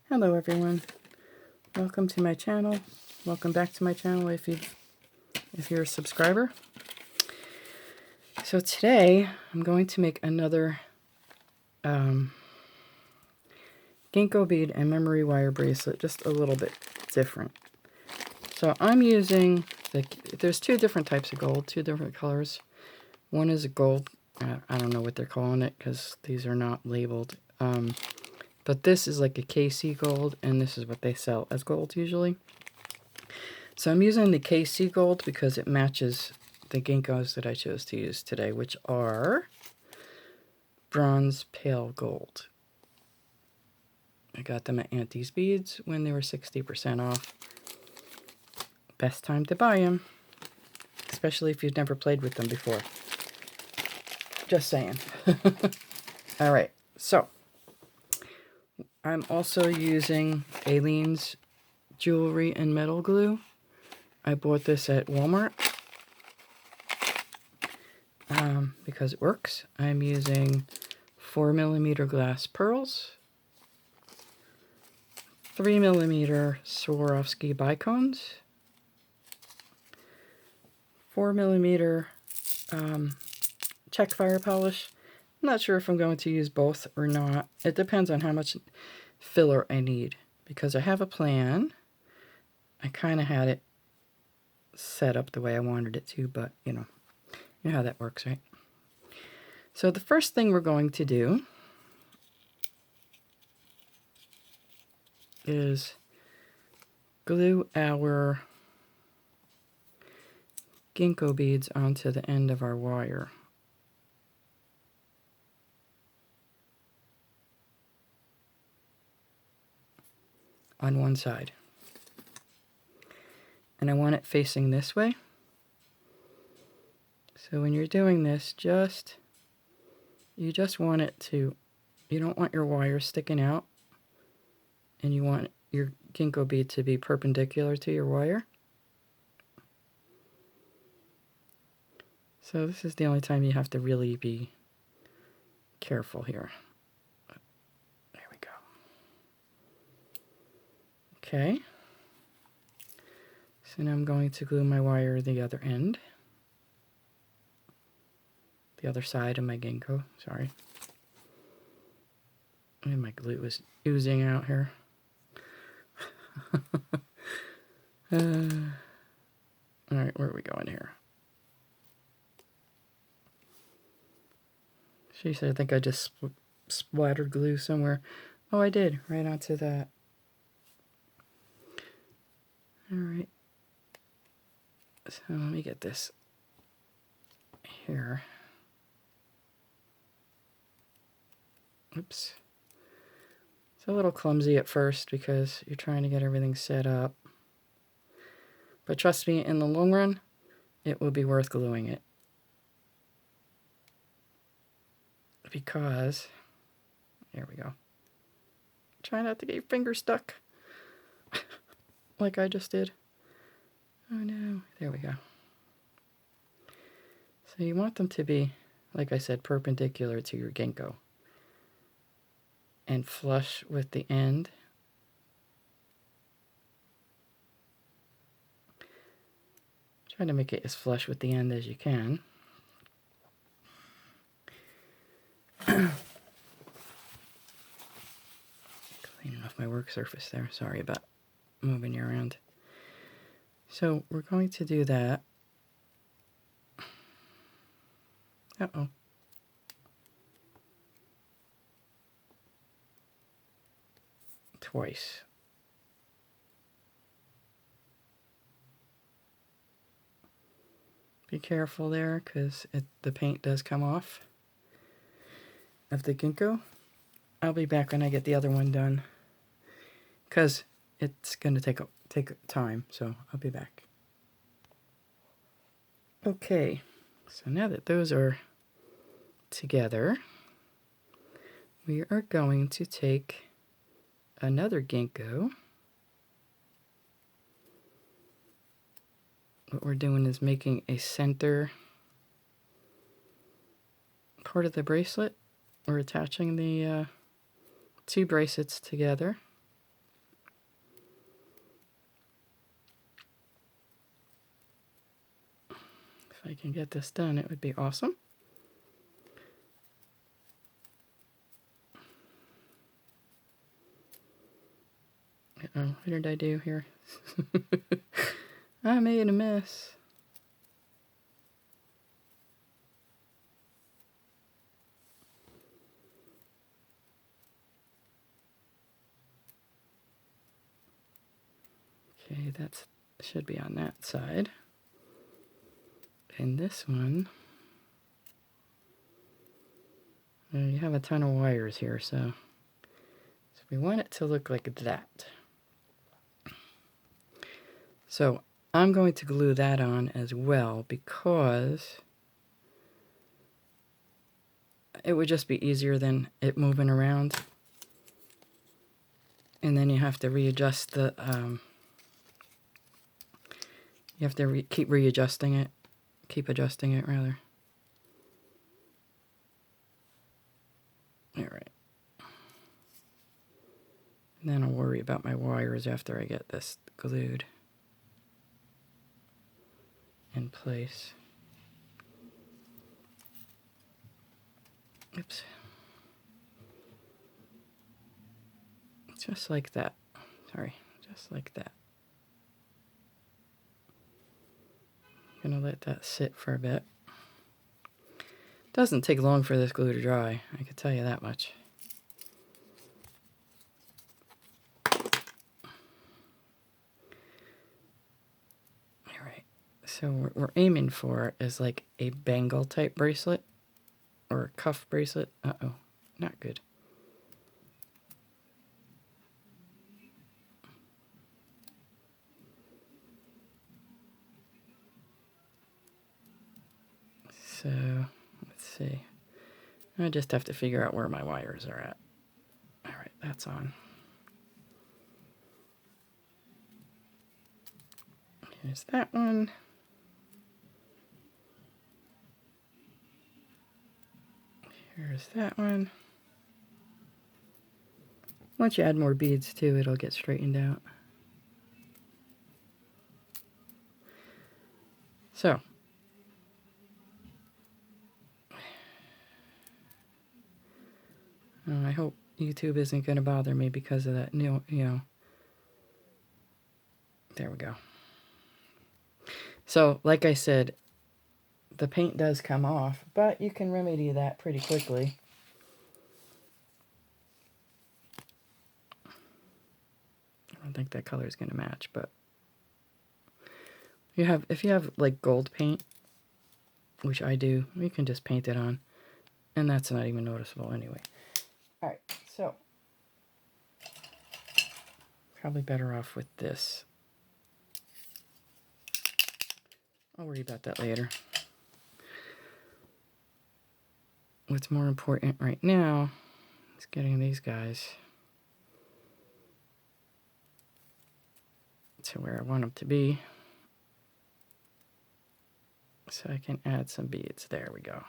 Hello everyone, welcome to my channel. Welcome back to my channel if you're a subscriber. So today I'm going to make another Ginko bead and memory wire bracelet, just a little bit different. So I'm using there's two different types of gold, two different colors. One is a gold, I don't know what they're calling it because these are not labeled. But this is like a KC gold, and this is what they sell as gold usually. So I'm using the KC gold because it matches the Ginkgos that I chose to use today, which are bronze pale gold. I got them at Auntie's Beads when they were 60% off. Best time to buy them, especially if you've never played with them before. Just saying. All right, so I'm also using Aileen's jewelry and metal glue. I bought this at Walmart because it works. I'm using 4mm glass pearls, 3mm Swarovski bicones, 4mm check fire polish. I'm not sure if I'm going to use both or not. It depends on how much filler I need because I have a plan. I kind of had it set up the way I wanted it to, but you know how that works, right? So the first thing we're going to do is glue our Ginko beads onto the end of our wire. On one side. And I want it facing this way. So when you're doing this, you just want it to, you don't want your wire sticking out, and you want your Ginko bead to be perpendicular to your wire. So this is the only time you have to really be careful here. There we go. Okay. So now I'm going to glue my wire the other end. The other side of my Ginko, sorry. And my glue is oozing out here. Alright, where are we going here? She said, I think I just splattered glue somewhere. Oh, I did, right onto that. Alright. So let me get this here. Oops. It's a little clumsy at first because you're trying to get everything set up. But trust me, in the long run, it will be worth gluing it. Because, there we go. Try not to get your finger stuck. Like I just did. Oh no, there we go. So you want them to be, like I said, perpendicular to your Ginko. And flush with the end. Try to make it as flush with the end as you can. Cleaning off my work surface there. Sorry about moving you around. So we're going to do that. Uh-oh. Twice. Be careful there because the paint does come off of the Ginko. I'll be back when I get the other one done because it's going to take time, so I'll be back. Okay, so now that those are together, we are going to take another Ginko. What we're doing is making a center part of the bracelet. We're attaching the two bracelets together. I can get this done, it would be awesome. Uh-oh, what did I do here? I made a mess. Okay, that should be on that side. And this one, you have a ton of wires here, so we want it to look like that. So I'm going to glue that on as well because it would just be easier than it moving around. And then you have to readjust the, you have to keep readjusting it, keep adjusting it rather. All right. And then I'll worry about my wires after I get this glued in place. Oops. Just like that. Sorry, just like that. I'm gonna let that sit for a bit. Doesn't take long for this glue to dry, I can tell you that much. Alright, so what we're aiming for is like a bangle type bracelet or a cuff bracelet. Uh-oh, not good. So, let's see. I just have to figure out where my wires are at. Alright, that's on. Here's that one. Here's that one. Once you add more beads too, it'll get straightened out. So, I hope YouTube isn't going to bother me because of that, you know. There we go. So, like I said, the paint does come off, but you can remedy that pretty quickly. I don't think that color is going to match, but if you have like gold paint, which I do, you can just paint it on, and that's not even noticeable anyway. All right, so probably better off with this. I'll worry about that later. What's more important right now is getting these guys to where I want them to be, so I can add some beads. There we go.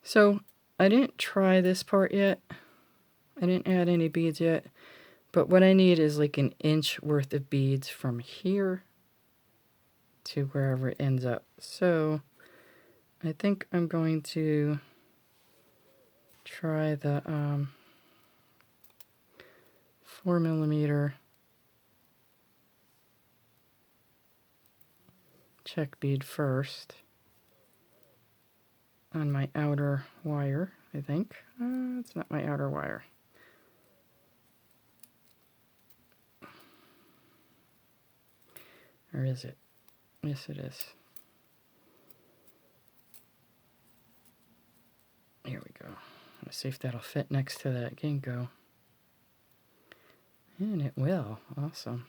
So I didn't try this part yet. I didn't add any beads yet, but what I need is like an inch worth of beads from here to wherever it ends up. So I think I'm going to try the 4mm check bead first on my outer wire, I think. It's not my outer wire. Or is it? Yes, it is. Here we go. Let's see if that'll fit next to that Ginko. And it will. Awesome.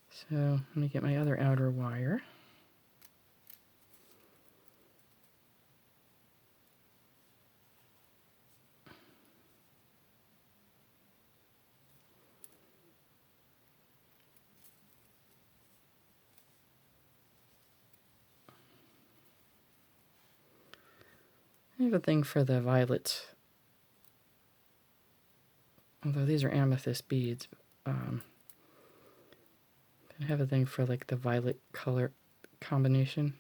So let me get my other outer wire. I have a thing for the violets. Although these are amethyst beads. I have a thing for like the violet color combination.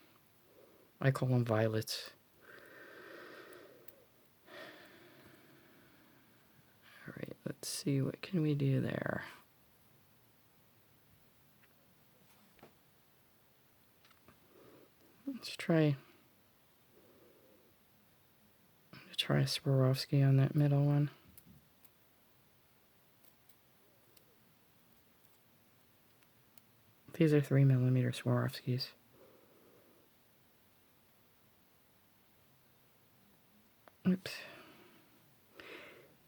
I call them violets. All right, let's see, what can we do there? Let's try a Swarovski on that middle one. These are 3mm Swarovskis. Oops.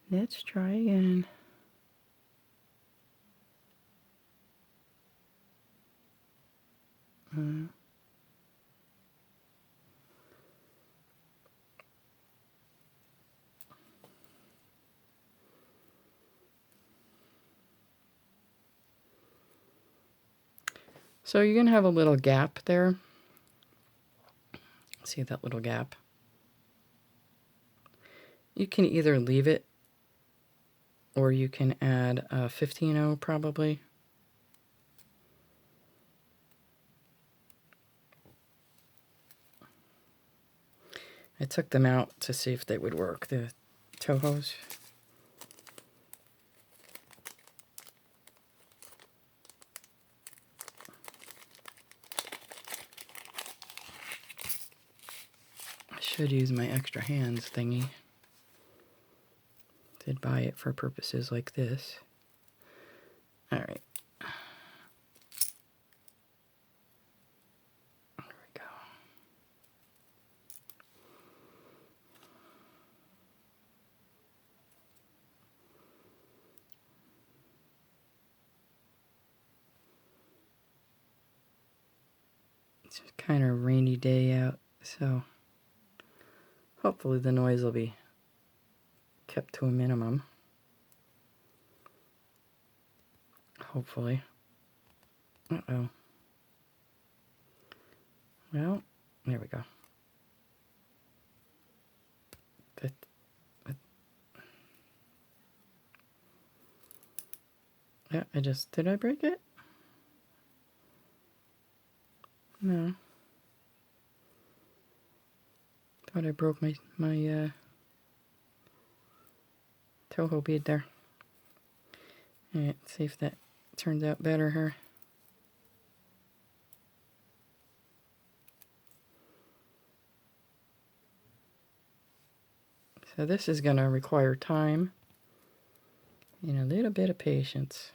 Let's try again. So you're going to have a little gap there. See that little gap? You can either leave it or you can add a 15-0 probably. I took them out to see if they would work, the Tohos. I should use my extra hands thingy. Did buy it for purposes like this. All right. There we go. It's just kind of a rainy day out, so hopefully the noise will be kept to a minimum. Hopefully. Uh-oh. Well, there we go. Yeah, did I break it? No. Thought I broke my Toho bead there. Alright, see if that turns out better here. So this is going to require time and a little bit of patience.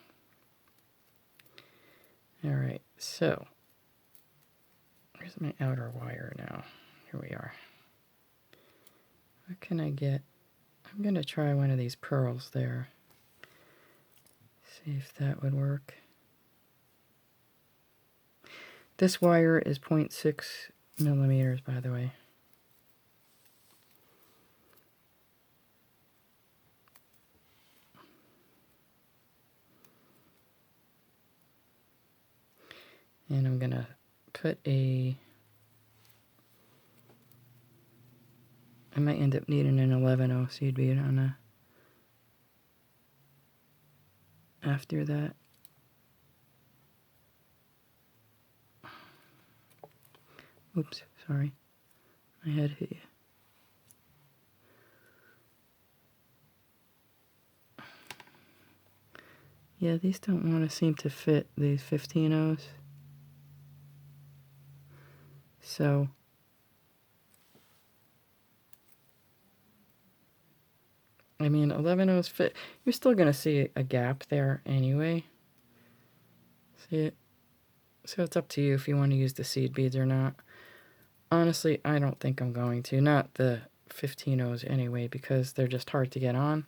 Alright, so where's my outer wire now? Here we are. What can I get? I'm going to try one of these pearls there. See if that would work. This wire is 0.6mm, by the way. And I'm going to put I might end up needing an 11-0 seed bead on after that. Oops, sorry. My head hit you. Yeah, these don't want to seem to fit, these 15-0s. So I mean, 11-0s fit. You're still going to see a gap there anyway. See it? So it's up to you if you want to use the seed beads or not. Honestly, I don't think I'm going to. Not the 15-0s anyway, because they're just hard to get on.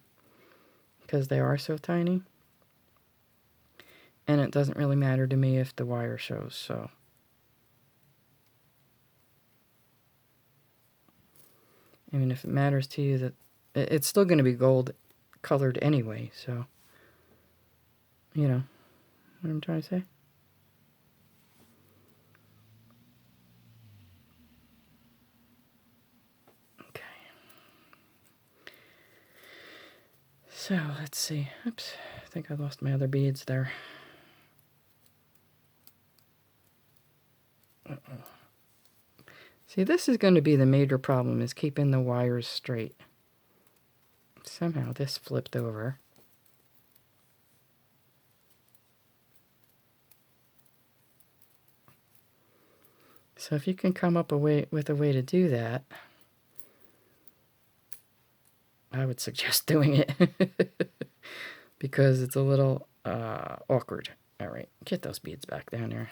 Because they are so tiny. And it doesn't really matter to me if the wire shows, so. I mean, if it matters to you that it's still going to be gold colored anyway, so. You know what I'm trying to say? Okay. So, let's see. Oops, I think I lost my other beads there. See, this is going to be the major problem, is keeping the wires straight. Somehow this flipped over. So if you can come up with a way to do that, I would suggest doing it. Because it's a little awkward. All right, get those beads back down there.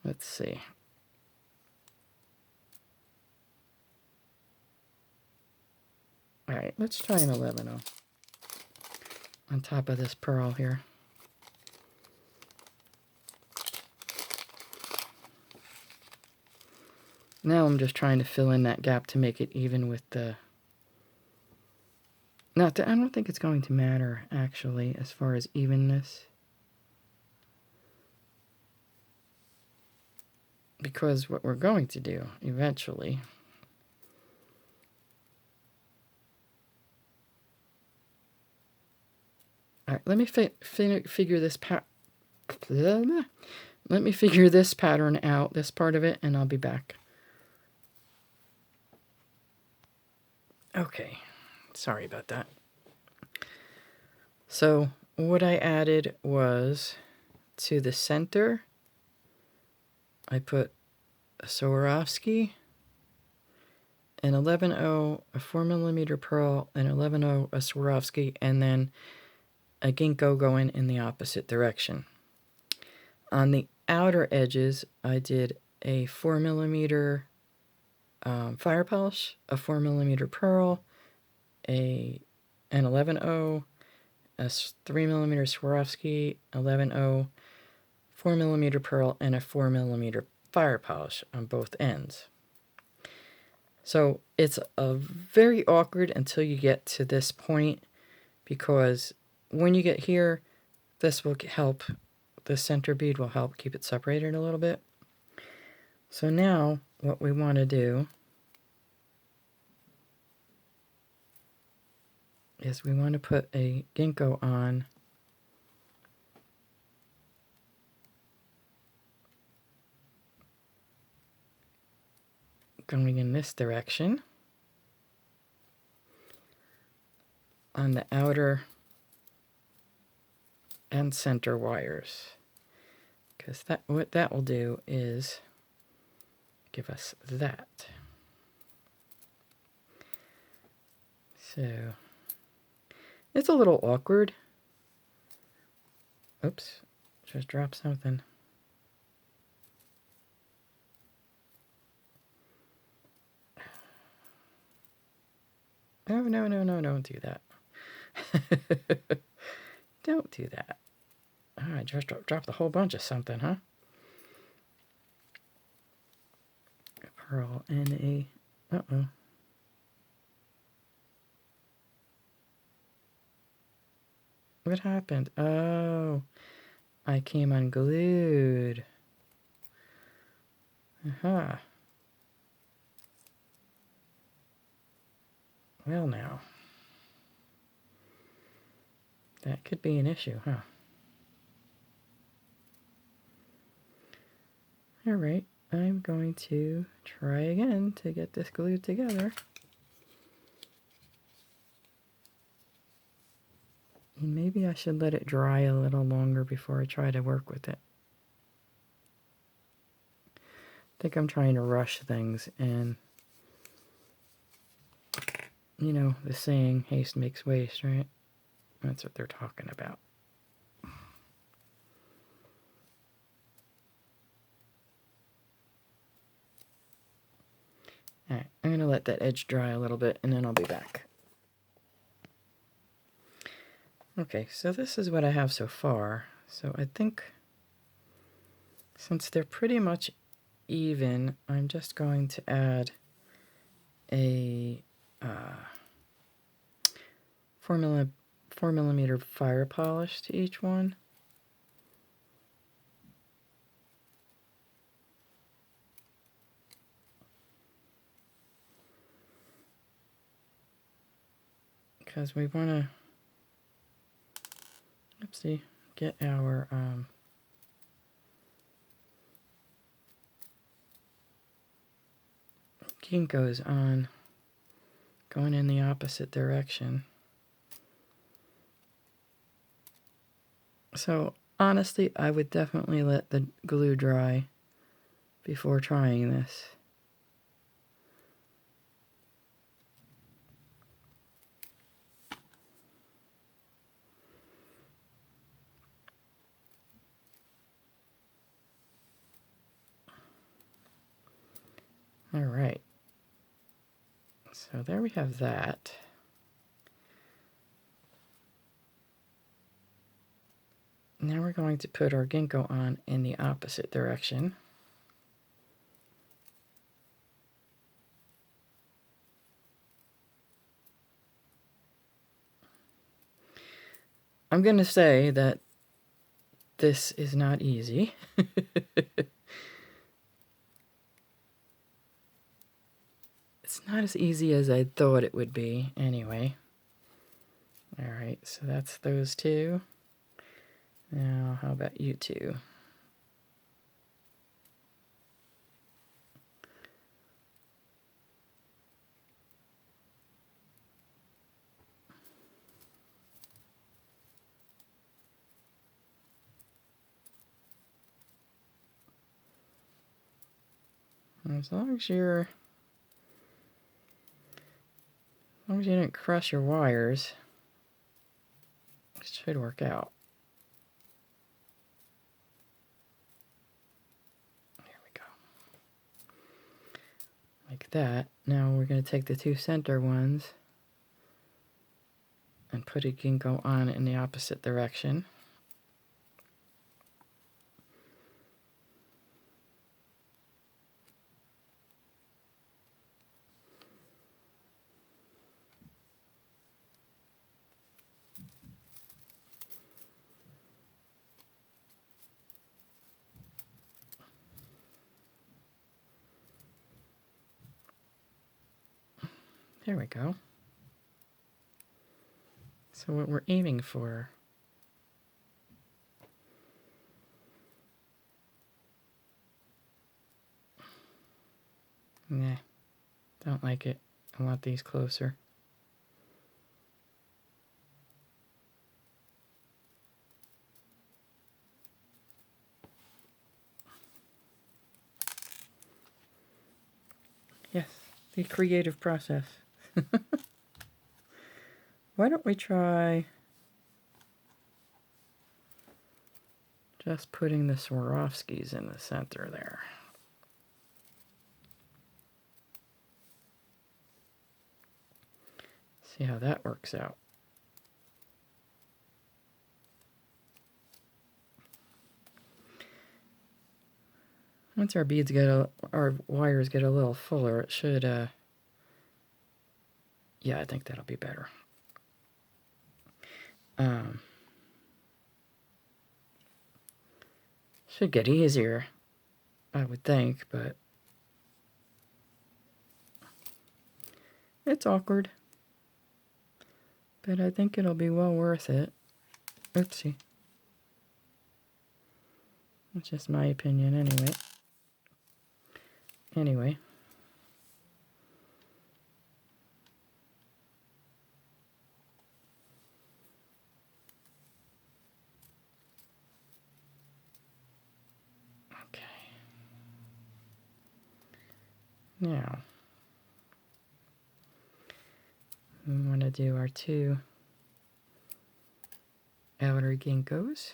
Let's see. All right, let's try an 11-0 on top of this pearl here. Now I'm just trying to fill in that gap to make it even with the... I don't think it's going to matter, actually, as far as evenness. Because what we're going to do, eventually... All right, let me figure this Let me figure this pattern out, this part of it, and I'll be back. Okay, sorry about that. So what I added was, to the center, I put a Swarovski, an 11-0, a 4mm pearl, an 11-0, a Swarovski, and then a Ginko going in the opposite direction. On the outer edges, I did a 4mm fire polish, a 4mm pearl, an 11-0, a 3mm Swarovski, 11-0, 4mm pearl, and a 4mm fire polish on both ends. So it's very awkward until you get to this point, because when you get here, this will help, the center bead will help keep it separated a little bit. So now what we want to do is we want to put a Ginko on going in this direction on the outer and center wires, because what that will do is give us that. So it's a little awkward. Oops, just dropped something. Oh, no, don't do that. Don't do that. Oh, I just dropped a whole bunch of something, huh? A pearl and a... Uh-oh. What happened? Oh, I came unglued. Aha. Well, now. That could be an issue, huh? Alright, I'm going to try again to get this glued together. And maybe I should let it dry a little longer before I try to work with it. I think I'm trying to rush things, and you know, the saying, haste makes waste, right? That's what they're talking about. Alright, I'm going to let that edge dry a little bit, and then I'll be back. Okay, so this is what I have so far. So I think, since they're pretty much even, I'm just going to add a 4mm fire polish to each one. Because we want to, oopsie, get our ginkgos on, going in the opposite direction. So honestly, I would definitely let the glue dry before trying this. All right. So there we have that. Now we're going to put our ginkgo on in the opposite direction. I'm going to say that this is not easy. It's not as easy as I thought it would be, anyway. All right, so that's those two. Now, how about you two? As long as you didn't crush your wires, it should work out. There we go. Like that. Now we're going to take the two center ones and put a ginkgo on in the opposite direction. There we go. So what we're aiming for, nah, don't like it. I want these closer. Yes, the creative process. Why don't we try just putting the Swarovskis in the center there? See how that works out. Once our beads our wires get a little fuller, it should, yeah, I think that'll be better. Should get easier, I would think, but it's awkward. But I think it'll be well worth it. Oopsie. That's just my opinion anyway. Anyway. Okay. Now, we want to do our two outer ginkgos.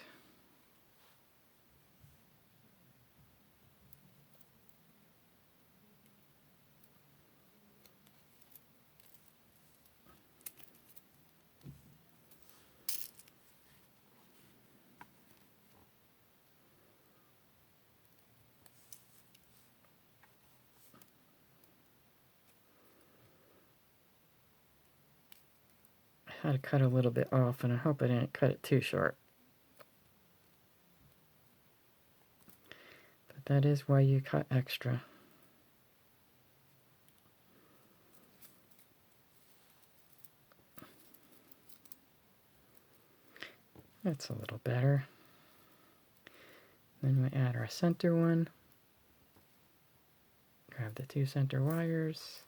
I had to cut a little bit off, and I hope I didn't cut it too short. But that is why you cut extra. That's a little better. Then we add our center one. Grab the 2 center wires.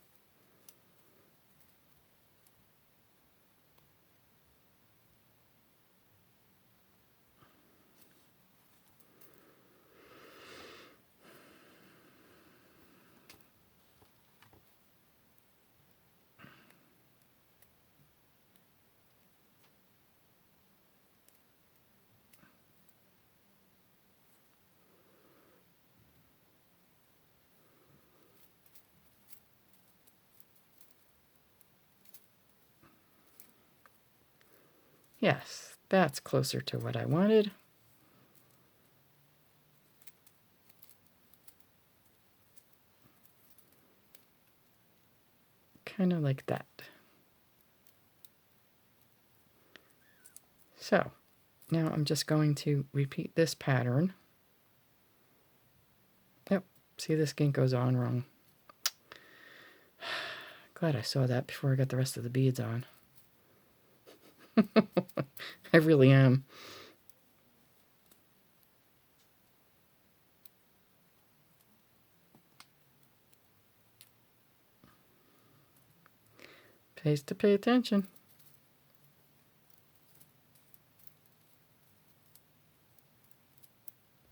Yes, that's closer to what I wanted. Kind of like that. So, now I'm just going to repeat this pattern. Yep, see, this Ginko's on wrong. Glad I saw that before I got the rest of the beads on. I really am. Pays to pay attention.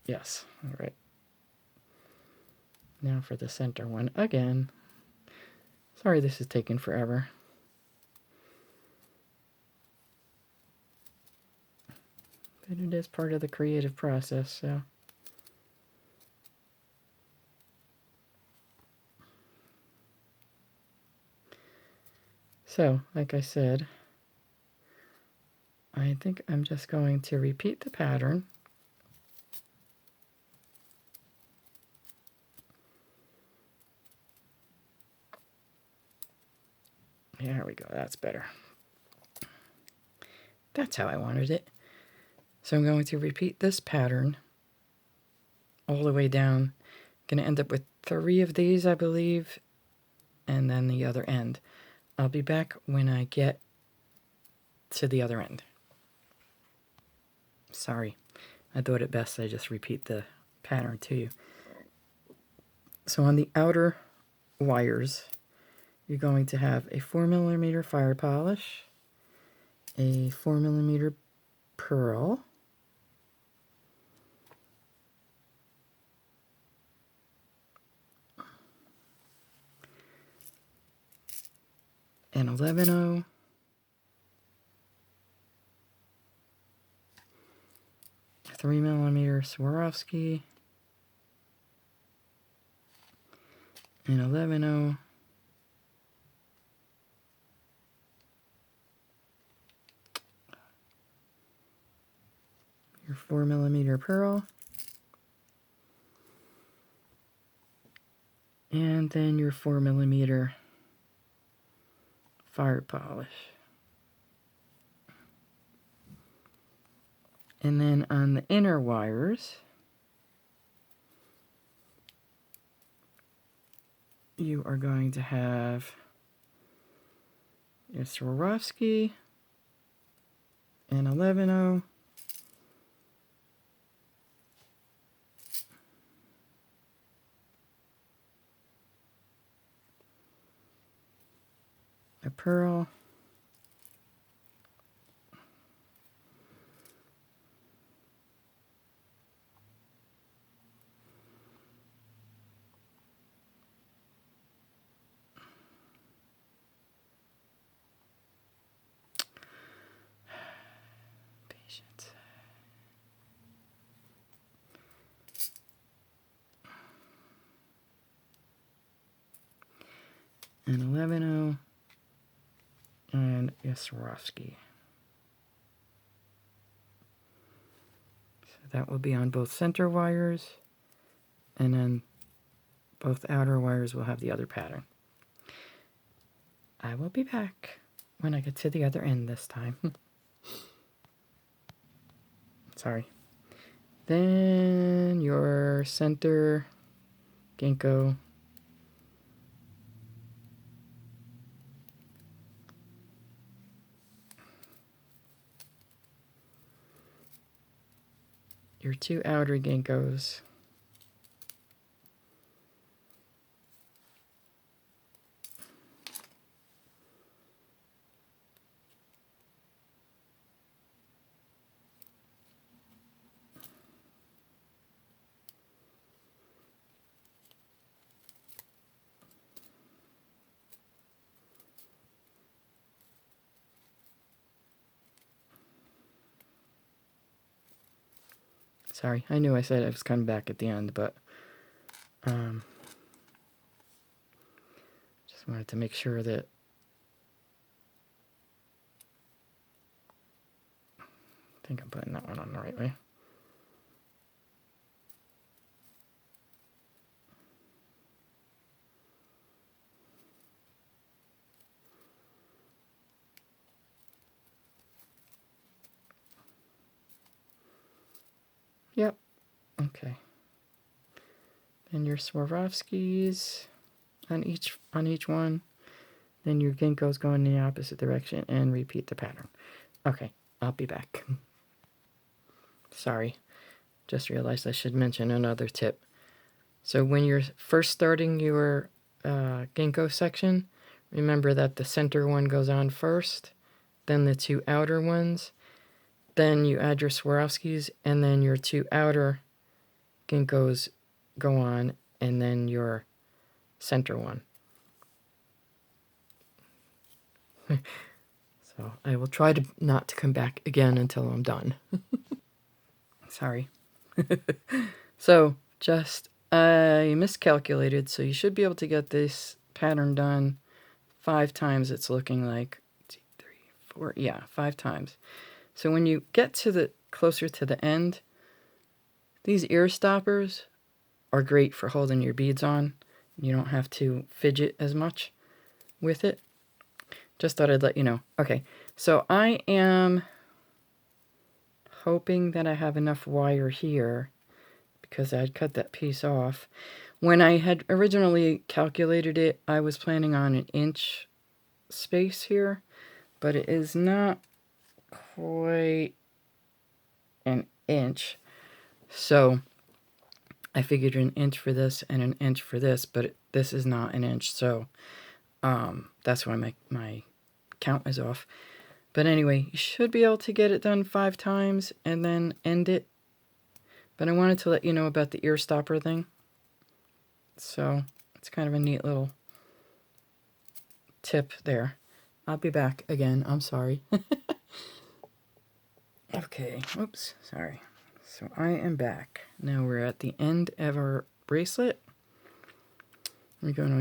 Yes, all right. Now for the center one again. Sorry this is taking forever. But it is part of the creative process, so. So, like I said, I think I'm just going to repeat the pattern. There we go, that's better. That's how I wanted it. So I'm going to repeat this pattern all the way down. Going to end up with 3 of these, I believe, and then the other end. I'll be back when I get to the other end. Sorry, I thought it best I just repeat the pattern to you. So on the outer wires, you're going to have a 4mm fire polish, a 4mm pearl, an 11-0, a 3mm Swarovski, an 11-0, your 4mm pearl, and then your 4mm fire polish. And then on the inner wires, you are going to have your Swarovski, an 11-0, a pearl, patience, an 11-0, and a Swarovski. So that will be on both center wires, and then both outer wires will have the other pattern. I will be back when I get to the other end this time. Sorry. Then your center Ginko, your 2 outer Ginkos, Sorry, I knew I said I was coming back at the end, but just wanted to make sure that I think I'm putting that one on the right way. Yep. Okay. Then your Swarovskis on each one. Then your Ginkgos go in the opposite direction and repeat the pattern. Okay, I'll be back. Sorry. Just realized I should mention another tip. So when you're first starting your Ginkgo section, remember that the center one goes on first, then the two outer ones, then you add your Swarovskis, and then your two outer Ginkgos go on, and then your center one. So I will try to not to come back again until I'm done. Sorry. So just I miscalculated, so you should be able to get this pattern done 5 times. It's looking like 2, 3, 4, yeah, 5 times. So when you get to the closer to the end, these ear stoppers are great for holding your beads on. You don't have to fidget as much with it. Just thought I'd let you know. Okay, so I am hoping that I have enough wire here because I'd cut that piece off. When I had originally calculated it, I was planning on an inch space here, but it is not quite an inch. So I figured an inch for this and an inch for this, but this is not an inch, so that's why my count is off. But anyway, you should be able to get it done 5 times and then end it. But I wanted to let you know about the ear stopper thing. So it's kind of a neat little tip there. I'll be back again. I'm sorry. Okay. Oops. Sorry. So I am back. Now we're at the end of our bracelet. We're going to